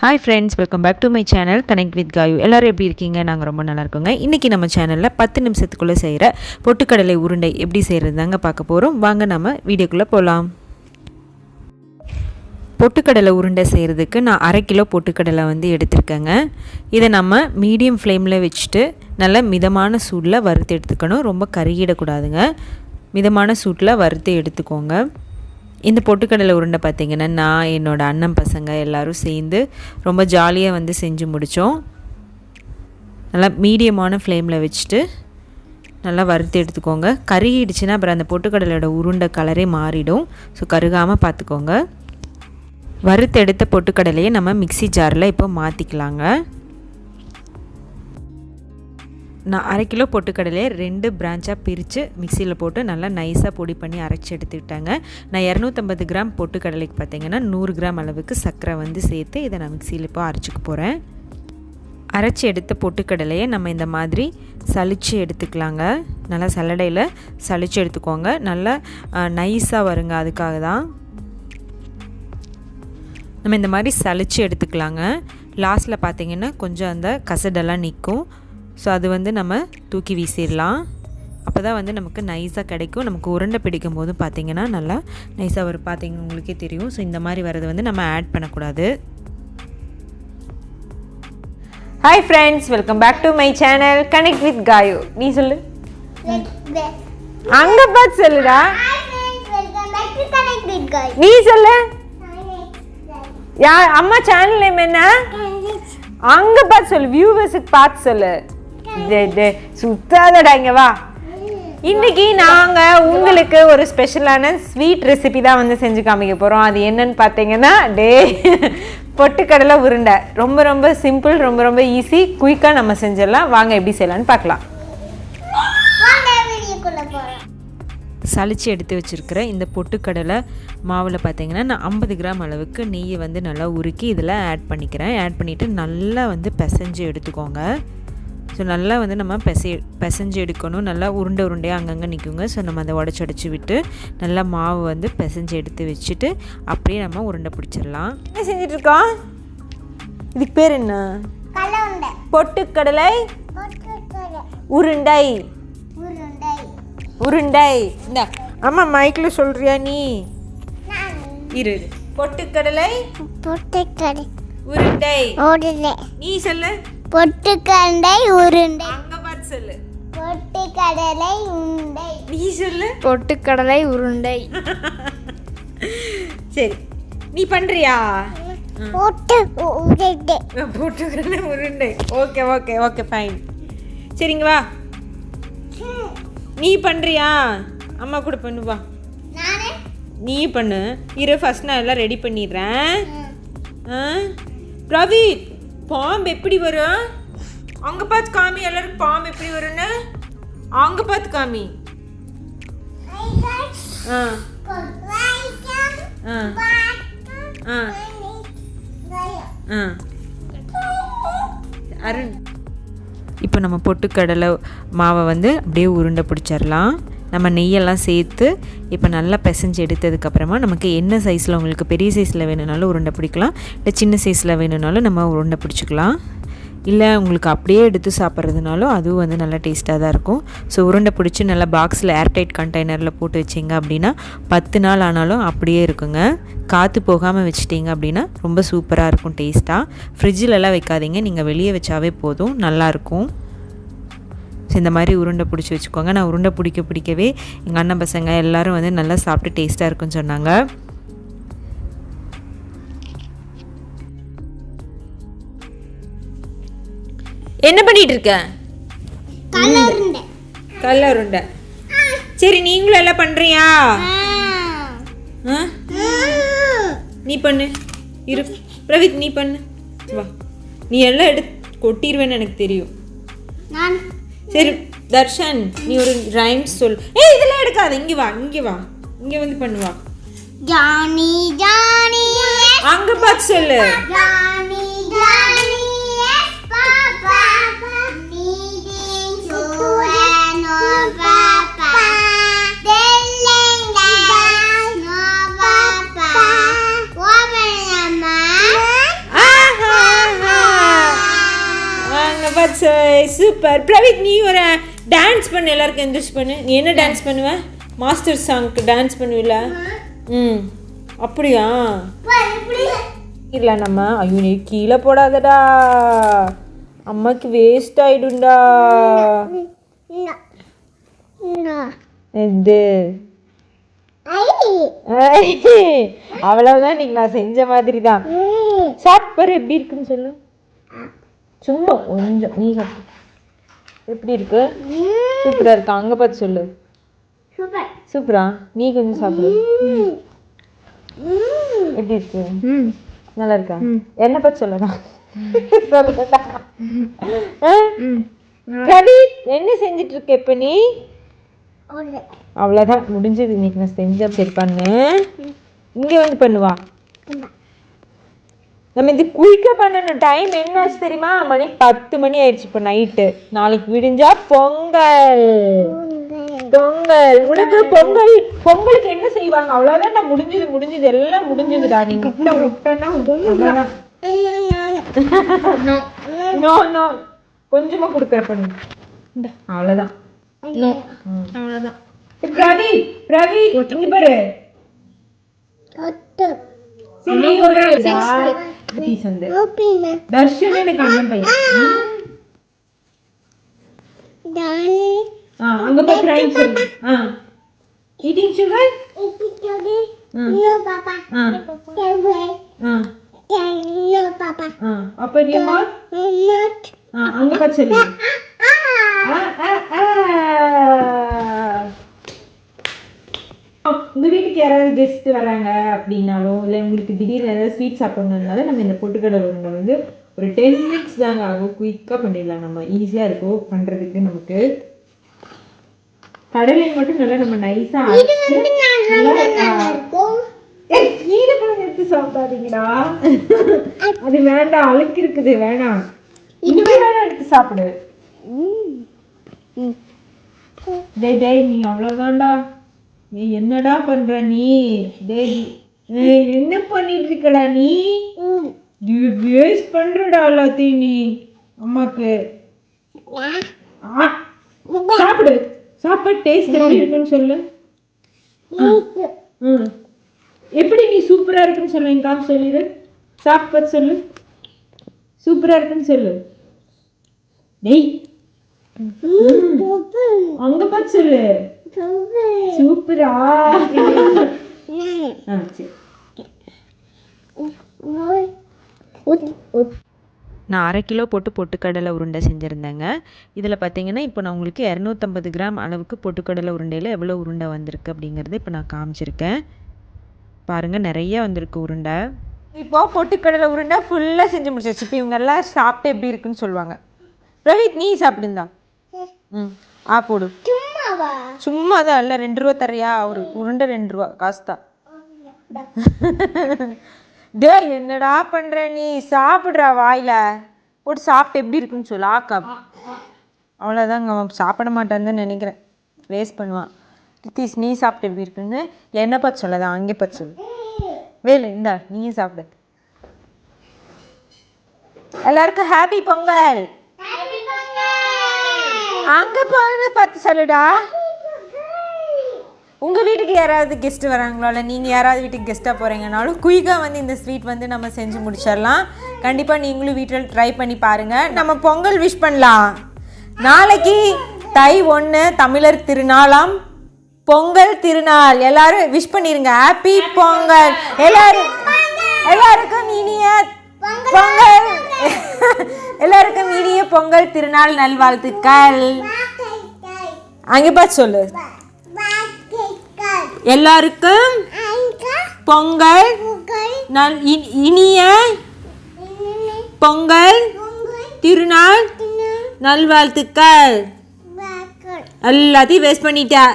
Hi friends, welcome back to my channel connect with Kayu. எல்லோரும் எப்படி இருக்கீங்க? நாங்கள் ரொம்ப நல்லா இருக்கோங்க. இன்றைக்கி நம்ம சேனலில் 10 நிமிஷத்துக்குள்ளே செய்கிற பொட்டுக்கடலை உருண்டை எப்படி செய்கிறது தாங்க பார்க்க போகிறோம். வாங்க நம்ம வீடியோக்குள்ளே போகலாம். பொட்டுக்கடலை உருண்டை செய்கிறதுக்கு நான் 1/2 கிலோ பொட்டுக்கடலை எடுத்திருக்கேங்க. இதை நம்ம மீடியம் ஃப்ளேமில் வச்சுட்டு நல்லா மிதமான சூடில் வறுத்து எடுத்துக்கணும். ரொம்ப கருகிடக்கூடாதுங்க. மிதமான சூட்டில் வறுத்து எடுத்துக்கோங்க. இந்த பொட்டுக்கடலை உருண்டை பார்த்திங்கன்னா நான் என்னோடய அண்ணன் பசங்க எல்லோரும் சேர்ந்து ரொம்ப ஜாலியாக செஞ்சு முடித்தோம். நல்லா மீடியமான ஃப்ளேமில் வச்சுட்டு நல்லா வறுத்து எடுத்துக்கோங்க. கருகிடுச்சுன்னா அப்புறம் அந்த பொட்டுக்கடலையோட உருண்டை கலரே மாறிடும். ஸோ கருகாமல் பார்த்துக்கோங்க. வறுத்து எடுத்த பொட்டுக்கடலையை நம்ம மிக்ஸி ஜாரில் இப்போ மாற்றிக்கலாங்க. நான் 1/2 கிலோ பொட்டுக்கடலையை 2 பிரான்ச்சாக பிரித்து மிக்சியில் போட்டு நல்லா நைஸாக பொடி பண்ணி அரைச்சி எடுத்துக்கிட்டாங்க. நான் 250 கிராம் பொட்டுக்கடலைக்கு பார்த்திங்கன்னா 100 கிராம் அளவுக்கு சர்க்கரை சேர்த்து இதை நான் மிக்சியில் இப்போ அரைச்சிக்க போகிறேன். அரைச்சி எடுத்த பொட்டுக்கடலையை நம்ம இந்த மாதிரி சலிச்சு எடுத்துக்கலாங்க. நல்லா சல்லடையில் சலிச்சு எடுத்துக்கோங்க. நல்லா நைஸாக வருங்க. அதுக்காக தான் நம்ம இந்த மாதிரி சலிச்சு எடுத்துக்கலாங்க. லாஸ்ட்டில் பார்த்திங்கன்னா கொஞ்சம் அந்த கசடெல்லாம் நிற்கும். ஸோ அது நம்ம தூக்கி வீசிடலாம். அப்போ தான் நமக்கு நைஸாக கிடைக்கும். நமக்கு உருண்டை பிடிக்கும் போது பார்த்திங்கன்னா நல்லா நைஸாக வரும். பார்த்திங்கன்னா உங்களுக்கே தெரியும். ஸோ இந்த மாதிரி வரது நம்ம ஆட் பண்ணக்கூடாது. Hi friends, welcome back to my channel connect with Kayu. நீ சொல்லு. அங்கே பார்த்து சொல்லுடா. நீ சொல்லு. அம்மா சேனல் நேம் என்ன? அங்கே பார்த்து சொல்லு. வியூவர்ஸுக்கு பார்த்து சொல்லு. சுத்தாதடா, இங்க வா. இன்னைக்கு நாங்கள் உங்களுக்கு ஒரு ஸ்பெஷலான ஸ்வீட் ரெசிபி தான் செஞ்சு காமிக்க போகிறோம். அது என்னன்னு பார்த்தீங்கன்னா பொட்டுக்கடலை உருண்டை. ரொம்ப ரொம்ப சிம்பிள், ரொம்ப ரொம்ப ஈஸி, குயிக்காக நம்ம செஞ்சிடலாம். வாங்க எப்படி செய்யலான்னு பார்க்கலாம். சளிச்சு எடுத்து வச்சுருக்கிற இந்த பொட்டுக்கடலை மாவில் பார்த்திங்கன்னா நான் 50 கிராம் அளவுக்கு நெய்யை நல்லா உருக்கி இதில் ஆட் பண்ணிக்கிறேன். ஆட் பண்ணிவிட்டு நல்லா பிசைஞ்சு எடுத்துக்கோங்க. ஸோ நல்லா நம்ம பிசைஞ்சு எடுக்கணும். நல்லா உருண்டை உருண்டையாக அங்கங்கே நிற்குங்க. ஸோ நம்ம அதை உடச்சி விட்டு நல்லா மாவு பிசைஞ்சு எடுத்து வச்சுட்டு அப்படியே நம்ம உருண்டை பிடிச்சிடலாம். என்ன செஞ்சிட்ருக்கோம்? இதுக்கு பேர் என்ன? பொட்டுக்கடலை உருண்டை. உருண்டை. இந்த அம்மா மைக்கில் சொல்றியா நீ? இரு. பொட்டுக்கடலை உருண்டை. நீ சொல்லு. பொட்டுக்கடலை உருண்டை. அங்க பார்த்து சொல்லு. பொட்டுக்கடலை உருண்டை. நீ சொல்லு. பொட்டுக்கடலை உருண்டை. சரி, நீ பண்றியா? பொட்டுக்கடலை உருண்டை. Okay okay okay fine. சரிங்க வா. நீ பண்றியா? அம்மா கூட பண்ணு வா. நீ பண்ணு. இரு, ஃபர்ஸ்ட் நான் எல்லாம் ரெடி பண்ணிடுறேன். ரவி, பாம்பு எப்படி வரும்? அங்கே பார்த்து காமி. எல்லாரும் பாம்பு எப்படி வரும்னு அங்கே பார்த்து காமி. அருண், இப்போ நம்ம பொட்டுக்கடலை மாவை அப்படியே உருண்டை பிடிச்சிடலாம். நம்ம நெய்யெல்லாம் சேர்த்து இப்போ நல்லா பிசைஞ்சு எடுத்ததுக்கப்புறமா நமக்கு என்ன சைஸில், உங்களுக்கு பெரிய சைஸில் வேணும்னாலும் உருண்டை பிடிக்கலாம், இல்லை சின்ன சைஸில் வேணும்னாலும் நம்ம உருண்டை பிடிச்சிக்கலாம். இல்லை உங்களுக்கு அப்படியே எடுத்து சாப்பிட்றதுனாலும் அதுவும் நல்லா டேஸ்ட்டாக தான் இருக்கும். ஸோ உருண்டை பிடிச்சி நல்லா பாக்ஸில் ஏர்டைட் கண்டெய்னரில் போட்டு வச்சிங்க அப்படின்னா 10 நாள் ஆனாலும் அப்படியே இருக்குங்க. காற்று போகாமல் வச்சிட்டிங்க அப்படின்னா ரொம்ப சூப்பராக இருக்கும் டேஸ்ட்டாக. ஃப்ரிட்ஜிலலாம் வைக்காதீங்க, நீங்கள் வெளியே வச்சாவே போதும், நல்லாயிருக்கும். ஸோ இந்த மாதிரி உருண்டை பிடிச்சி வச்சுக்கோங்க. நான் உருண்டை பிடிக்கவே எங்கள் அண்ணன் பசங்க எல்லோரும் நல்லா சாப்பிட்டு டேஸ்ட்டாக இருக்குன்னு சொன்னாங்க. என்ன பண்ணிட்டு இருக்க? கல்ல உருண்டை. சரி, நீங்களும் எல்லாம் பண்றியா? நீ பண்ணு. இரு பிரவீத், நீ பண்ணு. வா, நீ எல்லாம் எடுத்து கொட்டிடுவேன்னு எனக்கு தெரியும். சரி தர்ஷன், நீ ஒரு ரைம்ஸ் சொல். இதெல்லாம் எடுக்காத. இங்கே வா, இங்கே பண்ணுவா. ஜானி ஜானி அங்க பார்த்து சொல்லு. Johnny Johnny yes papa needing Suran no papa telling toss no papa open your mouth. Aha super. Praveeth நீ ஒரு டான்ஸ் பண்ணு, எல்லாருக்கும் எந்திரிச்சு பண்ணு. நீ என்ன டான்ஸ் பண்ணுவ? மாஸ்டர் சாங்க்கு டான்ஸ் பண்ணுவீல? அப்படியா? இல்லை நம்ம ஐயோ நீ கீழே போடாதடா, அம்மாக்கு வேஸ்ட் ஆயிடும்டா. இது அவ்வளவுதான், இன்னைக்கு நான் செஞ்ச மாதிரி தான். சாப்பிட்ற எப்படி இருக்குன்னு சொல்லு. சும்மா கொஞ்சம் நீ சாப்பிடு. எப்படி இருக்கு? சூப்பரா இருக்கா? அங்க பார்த்து சொல்லு. சூப்பரா? நீ கொஞ்சம் சாப்பிடு. எப்படி இருக்கு? நல்லா இருக்கா? என்ன பார்த்து சொல்லலாம். என்ன செஞ்சிட்டு இருக்க இப்ப நீ? அவ்வளோதான் முடிஞ்சது, இன்னைக்கு நான் செஞ்ச. சரி பண்ணு, இங்கே வந்து பண்ணுவா. நம்ம இது குயிக்காக பண்ணணும். டைம் என்ன ஆச்சு தெரியுமா? மணி 10 மணி ஆயிடுச்சு இப்போ நைட்டு. நாளைக்கு விடிஞ்சா பொங்கல். பொங்கல் உனக்கு பொங்கல். பொங்கலுக்கு என்ன செய்வாங்க? அவ்வளோதான். நான் முடிஞ்சது எல்லாம் முடிஞ்சதுடா. நீங்க விட்டேன்னா நோ நோ கொஞ்சமா கொடுக்குற பண்ணு. அவ்வளோதான் அவ்வளோதான். பிரவி இங்க பாரு. தர்ஷன் எனக்கு அண்ணன் பையன். அங்க போய் ட்ரைங் சொல்லு. Eating sugar. அப்ப நீமா அங்க போய் சொல்லு. உங்கள் வீட்டுக்கு யாராவது கெஸ்ட் வராங்க அப்படின்னாலும், இல்லை உங்களுக்கு திடீர்னு ஏதாவது ஸ்வீட் சாப்பிடணுன்னாலும் நம்ம இந்த பொட்டுக்கடலை உருண்டை வந்து ஒரு 10 மினிட்ஸ் தாங்க ஆகும். குயிக்காக பண்ணிடலாம். நம்ம ஈஸியாக இருக்கும் பண்ணுறதுக்கு. நமக்கு கடலை மட்டும் நல்லா நம்ம நைஸாக எடுத்து சாப்பிடாதீங்கடா. அது வேண்டாம், அழுக்கு இருக்குது, வேணாம். இன்னுமே வேணாம், எடுத்து சாப்பிடு. டேய் நீ அவ்வளோதான்டா. நீ என்னடா பண்ற நீ? டேய் என்ன பண்ணிட்டு இருக்கடா நீ? வேஸ்ட் பண்றடா எல்லாத்தையும் நீ. அம்மாக்கு சாப்பிடு. சாப்பாடு டேஸ்ட் எப்படி இருக்குன்னு சொல்லு. எப்படி நீ சூப்பரா இருக்குன்னு சொல்லு. என் காசு சொல்லிடு. சாப்பிட்டு சொல்லு. சூப்பரா இருக்குன்னு சொல்லு. டேய் அங்க பார்த்து சொல்லு. சூப்பரா. நான் 1/2 கிலோ போட்டு பொட்டுக்கடலை உருண்டை செஞ்சுருந்தேங்க. இதில் பார்த்தீங்கன்னா இப்போ நான் உங்களுக்கு 250 கிராம் அளவுக்கு பொட்டுக்கடலை உருண்டையில் எவ்வளோ உருண்டை வந்திருக்கு அப்படிங்கிறது இப்போ நான் காமிச்சிருக்கேன். பாருங்கள், நிறைய வந்திருக்கு உருண்டை. இப்போ பொட்டுக்கடலை உருண்டை ஃபுல்லாக செஞ்சு முடிச்சாச்சு. இப்போ இவங்க எல்லாம் சாப்பிட்டு எப்படி இருக்குன்னு சொல்லுவாங்க. பிரவீத் நீ சாப்பிடுந்தா. போடு. சும்மா தான் இல்லை, 2 ரூபா தரையா? ஒரு உருண்டை 2 ரூபா காசுதான். டே என்னடா பண்ற நீ? சாப்பிட்றா, வாயில போட்டு சாப்பிட்டு எப்படி இருக்குன்னு சொல்லு. ஆக்கா அவ்வளோதாங்க. அவன் சாப்பிட மாட்டான்னு தான் நினைக்கிறேன். வேஸ்ட் பண்ணுவான். ரித்தீஷ் நீ சாப்பிட்டு எப்படி இருக்குன்னு என்ன பார்த்து சொல்லதான். அங்கே பார்த்து சொல்லு. வேலை இந்தா நீயும் சாப்பிடு. எல்லாருக்கும் ஹாப்பி பொங்கல். அங்க போன பார்த்து சொல்லுடா. உங்கள் வீட்டுக்கு யாராவது கெஸ்ட்டு வராங்களோ, இல்லை நீங்கள் யாராவது வீட்டுக்கு கெஸ்ட்டாக போகிறீங்கனாலும் குயிக்காக வந்து இந்த ஸ்வீட் வந்து நம்ம செஞ்சு முடிச்சிடலாம். கண்டிப்பாக நீங்களும் வீட்டில் ட்ரை பண்ணி பாருங்கள். நம்ம பொங்கல் விஷ் பண்ணலாம். நாளைக்கு தை 1 தமிழர் திருநாளாம். பொங்கல் திருநாள். எல்லாரும் விஷ் பண்ணிருங்க. ஹாப்பி பொங்கல். எல்லாருக்கும் இனிய பொங்கல். எல்லாருக்கும் இனிய பொங்கல் திருநாள் நல்வாழ்த்துக்கள். அங்கே பார்த்து சொல்லு. எல்லாருக்கும் பொங்கல் இனிய பொங்கல் திருநாள் நல்வாழ்த்துக்கள். எல்லாத்தையும் வேஸ்ட் பண்ணிட்டா.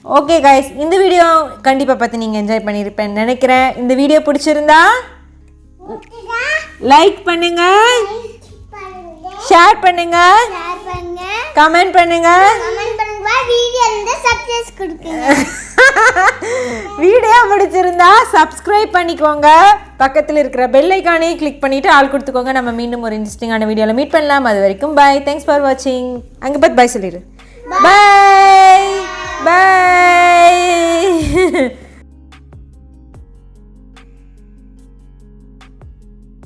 ஓகே கைஸ், இந்த வீடியோ கண்டிப்பாக பார்த்து நீங்கள் என்ஜாய் பண்ணியிருப்பேன்னு நினைக்கிறேன். இந்த வீடியோ பிடிச்சிருந்தா லைக் பண்ணுங்க, ஷேர் பண்ணுங்க, கமெண்ட் பண்ணுங்க, வீடியோ சப்ஸ்கிரைப் கொடுங்க. வீடியோ பிடிச்சிருந்தா சப்ஸ்கிரைப் பண்ணிக்கோங்க, பக்கத்தில் இருக்கிற பெல் ஐக்கானையும் கிளிக் பண்ணிவிட்டு ஆள் கொடுத்துக்கோங்க. நம்ம மீண்டும் ஒரு இன்ட்ரெஸ்டிங்கான வீடியோவில் மீட் பண்ணலாம். அது வரைக்கும் பாய். தேங்க்ஸ் ஃபார் வாட்சிங். அங்கே பார்த்து பாய் சொல்லிடு. பாய்.